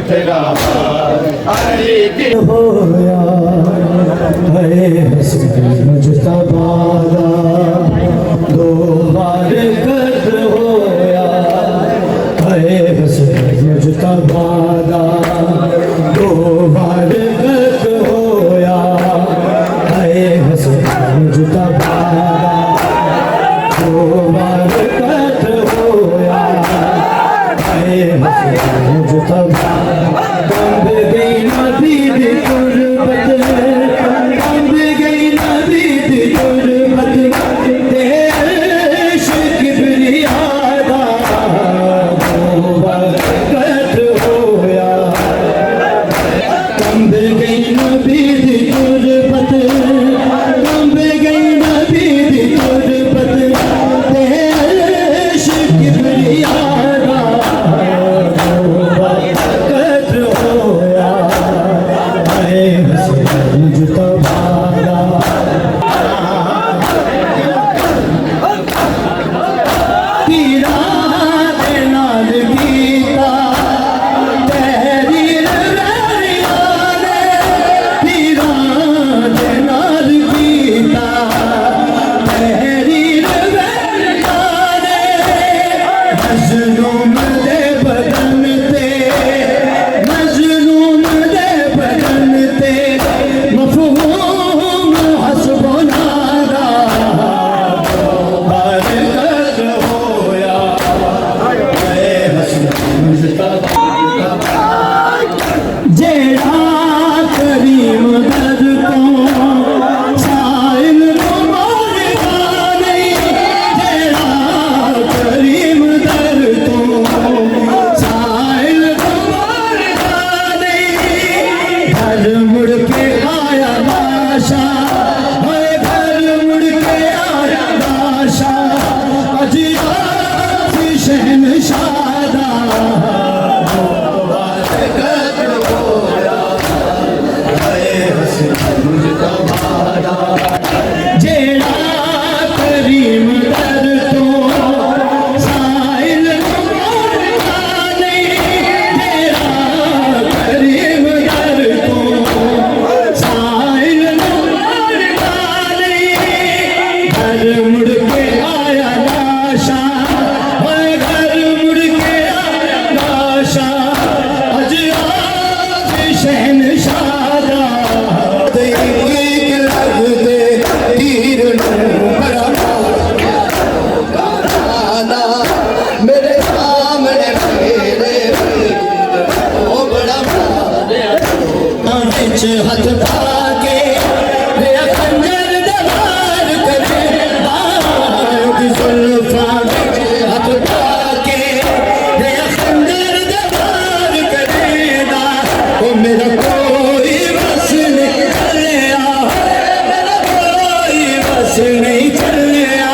उठ रहा अली की होया है हस्ती मुजतबादा दो बार कद होया है हस्ती मुजतबादा दो बार कद होया है हस्ती मुजतबादा दो बार कद होया है हस्ती मुजतबादा कंब गई नदी दी तुरबत कंब गई नदी दी तुरबत देश किबरियादा बरकत होया कंब गई नदी दी तुरबत कंब गई नदी दी तुरबत देश किबरियादा हथ पाके मेरा खंजर दवार करे जुल्फा हथ पाके मेरा खंजर दवार करेगा वो मेरा कोई बस नहीं चलिया मेरा कोई बस नहीं चलिया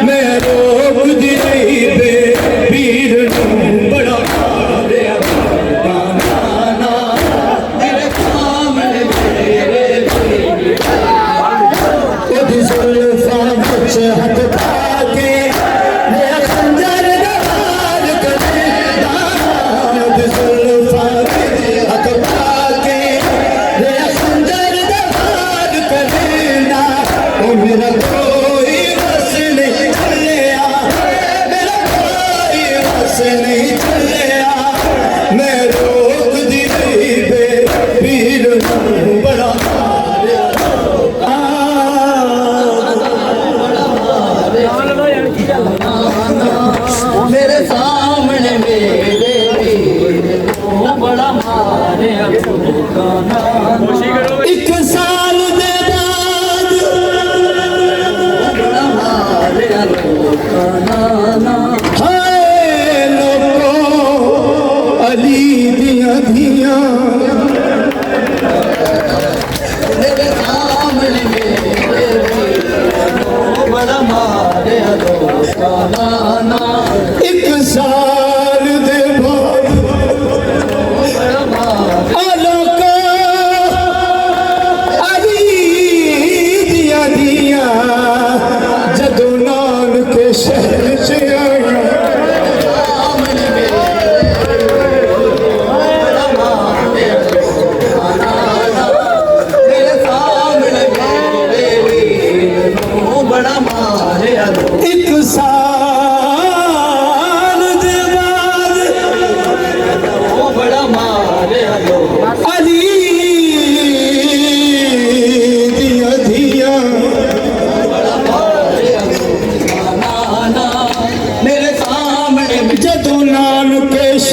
मैं रोक दी रही बे पीर बड़ा हथ पाके मेरा खंजर दवार करेगा जुल्फा हथ पाके मेरा खंजर दवार करेगा वो मेरा कोई बस नहीं चलिया मेरा कोई बस नहीं चलिया मैं रोक दी रही बे पीर बड़ा मेरे सामने मेरे बड़ा मारे एक साल दे बाद बड़ा मारे हाय लोगों अली दिया दिया मेरे सामने मेरे बड़ा मारे एक साल दे बाद आलोका अली दिया दिया जदों नानक के शहर से आया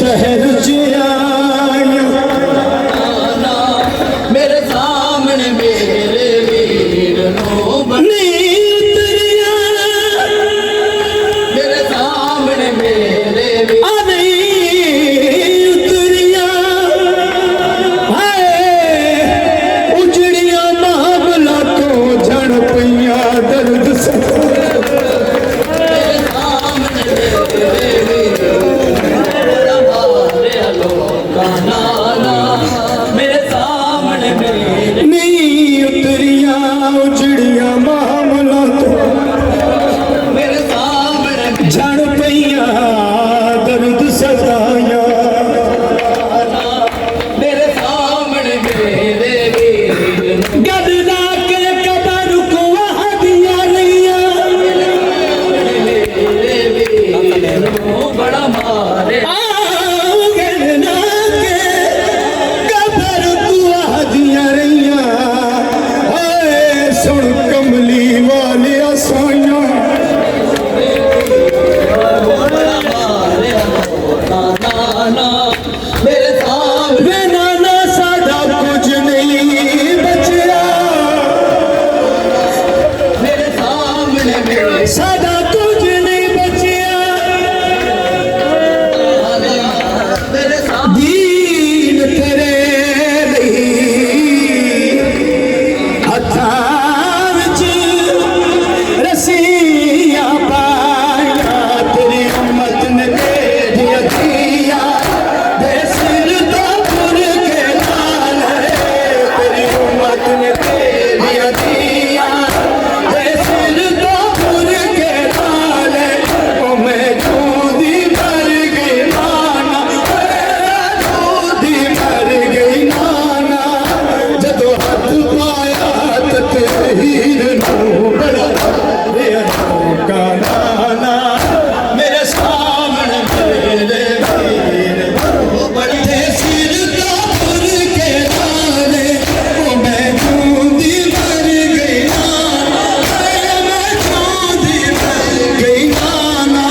शहर च आया मेरे सामने मेरे वीर नो नहीं उतरिया मेरे सामने मेरे वीर आ नहीं उतरिया हाय उजड़िया मामला तो जन पईया दर्द सता मेरे सामने मेरे नहीं उतरिया उजड़िया मामला तो मेरे सामने जन पईया दर्द सताया मेरे सामने मेरे वीर गदला के कबर को हदिया रैया मेरे वीर बड़ा मारे गदला के कबर को हदिया रैया हाय सुन कमली वाले साइया मेरे सामने वे नाना साडा कुछ नहीं बचया मेरे सामने मेरे साडा कुछ नहीं बचया मेरे सामने दीन तेरे ਲਈ ਹੱਥਾਂ ਵਿੱਚ ਰਸੀਆਂ ਪਾਈਆਂ ਤੇਰੀ ਉਮਤ ਨੇ ਤੇਰੀਆਂ ਧੀਆਂ ਦੇ ਸਿਰ ਤੋਂ ਪੁਰ ਕੇ ਨਾਲ ਤੇਰੀ ਉਮਤ ਨੇ ਤੇਰੀਆਂ ਧੀਆਂ ਦੇ ਸਿਰ ਤੋਂ ਪੁਰ ਕੇ ਨਾਲ ਉਹ ਮੈਂ ਜੂਦੀ ਮਰ ਗਈ ਨਾਨਾ ਜੂਦੀ ਮਰ ਗਈ ਨਾਨਾ ਜਦੋਂ ਹੱਥ ਪਾਇਆ ਤਤਹੀਰ ਨੂੰ ਬੜਾ ਰਿਹਾ ਕਾਨਾ ਮੇਰੇ ਸਾਹਮਣੇ ਮੇਰੇ ਵੀਰ ਉਹ ਬੜੇ ਸਿਰ ਤੋਂ ਪੁਰ ਕੇ ਨਾਲੇ ਉਹ ਮੈਂ ਜੂਦੀ ਮਰ ਗਈ ਨਾਨਾ ਮੈਂ ਜੂਦੀ ਮਰ ਗਈ ਨਾਨਾ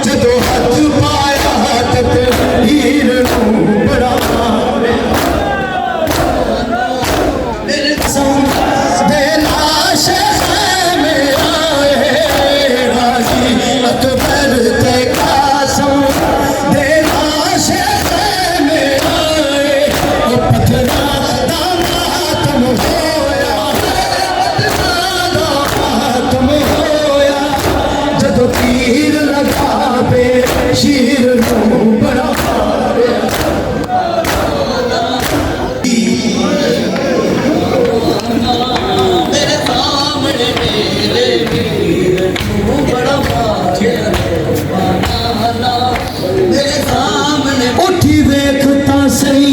ਜਦੋਂ ਹੱਥ ਪਾਇਆ ਤਤਹੀਰ ਨੂੰ ਬੜਾ मेरे दे लाश है मेरा है राजी अकबर ते कासम दे लाश है मेरा है पथरा दा मातम होया पथरा दा मातम होया जदों तीर लगावे शीर नूं बड़ा मारिया मेरे सामने मेरे वीर बड़ा मारे मेरे सामने उठी वेख ता सही